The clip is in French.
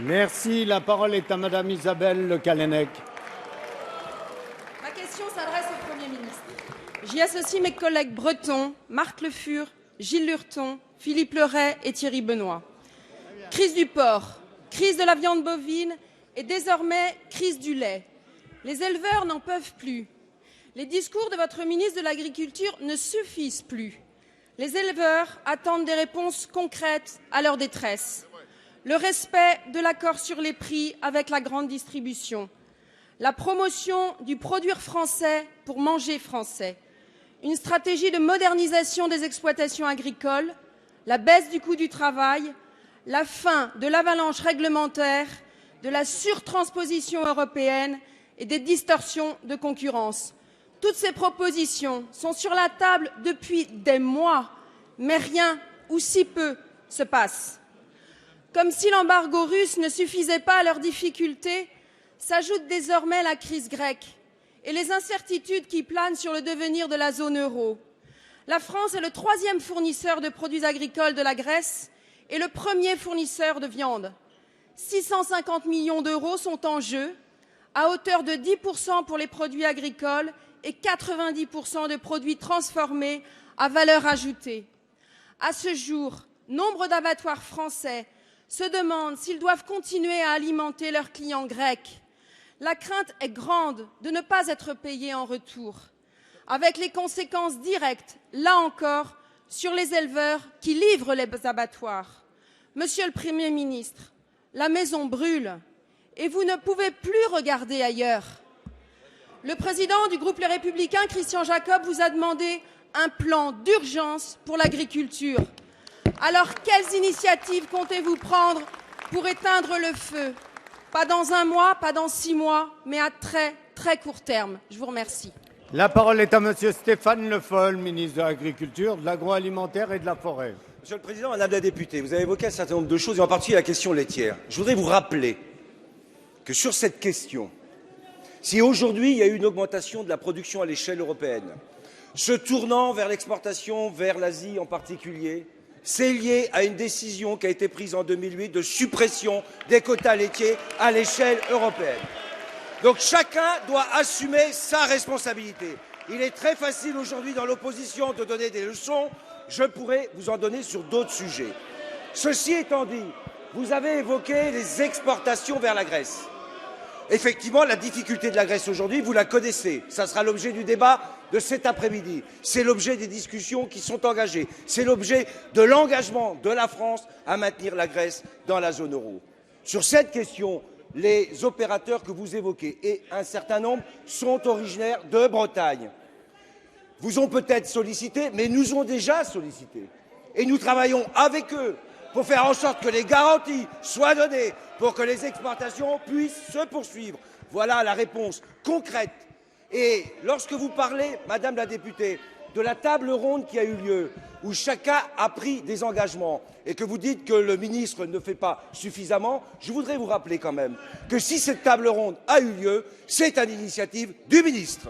Merci. La parole est à Madame Isabelle Le Callennec. Ma question s'adresse au Premier ministre. J'y associe mes collègues bretons, Marc Le Fur, Gilles Lurton, Philippe Leray et Thierry Benoît. Crise du porc, crise de la viande bovine et désormais crise du lait. Les éleveurs n'en peuvent plus. Les discours de votre ministre de l'Agriculture ne suffisent plus. Les éleveurs attendent des réponses concrètes à leur détresse. Le respect de l'accord sur les prix avec la grande distribution. La promotion du produire français pour manger français. Une stratégie de modernisation des exploitations agricoles. La baisse du coût du travail. La fin de l'avalanche réglementaire, de la surtransposition européenne et des distorsions de concurrence. Toutes ces propositions sont sur la table depuis des mois, mais rien ou si peu se passe. Comme si l'embargo russe ne suffisait pas à leurs difficultés, s'ajoute désormais la crise grecque et les incertitudes qui planent sur le devenir de la zone euro. La France est le 3e fournisseur de produits agricoles de la Grèce et le 1er fournisseur de viande. 650 millions d'euros sont en jeu, à hauteur de 10% pour les produits agricoles et 90% de produits transformés à valeur ajoutée. À ce jour, nombre d'abattoirs français se demandent s'ils doivent continuer à alimenter leurs clients grecs. La crainte est grande de ne pas être payés en retour, avec les conséquences directes, là encore, sur les éleveurs qui livrent les abattoirs. Monsieur le Premier ministre, la maison brûle et vous ne pouvez plus regarder ailleurs. Le président du groupe Les Républicains, Christian Jacob, vous a demandé un plan d'urgence pour l'agriculture. Alors, quelles initiatives comptez-vous prendre pour éteindre le feu? Pas dans 1 mois, pas dans 6 mois, mais à très, très court terme. Je vous remercie. La parole est à Monsieur Stéphane Le Foll, ministre de l'Agriculture, de l'Agroalimentaire et de la Forêt. Monsieur le Président, Madame la députée, vous avez évoqué un certain nombre de choses, et en particulier la question laitière. Je voudrais vous rappeler que sur cette question, si aujourd'hui il y a eu une augmentation de la production à l'échelle européenne, se tournant vers l'exportation, vers l'Asie en particulier, c'est lié à une décision qui a été prise en 2008 de suppression des quotas laitiers à l'échelle européenne. Donc chacun doit assumer sa responsabilité. Il est très facile aujourd'hui dans l'opposition de donner des leçons. Je pourrais vous en donner sur d'autres sujets. Ceci étant dit, vous avez évoqué les exportations vers la Grèce. Effectivement, la difficulté de la Grèce aujourd'hui, vous la connaissez. Ça sera l'objet du débat de cet après-midi. C'est l'objet des discussions qui sont engagées. C'est l'objet de l'engagement de la France à maintenir la Grèce dans la zone euro. Sur cette question, les opérateurs que vous évoquez, et un certain nombre, sont originaires de Bretagne. Vous ont peut-être sollicité, mais nous ont déjà sollicité. Et nous travaillons avec eux pour faire en sorte que les garanties soient données pour que les exportations puissent se poursuivre. Voilà la réponse concrète. Et lorsque vous parlez, Madame la députée, de la table ronde qui a eu lieu, où chacun a pris des engagements, et que vous dites que le ministre ne fait pas suffisamment, je voudrais vous rappeler quand même que si cette table ronde a eu lieu, c'est à l'initiative du ministre.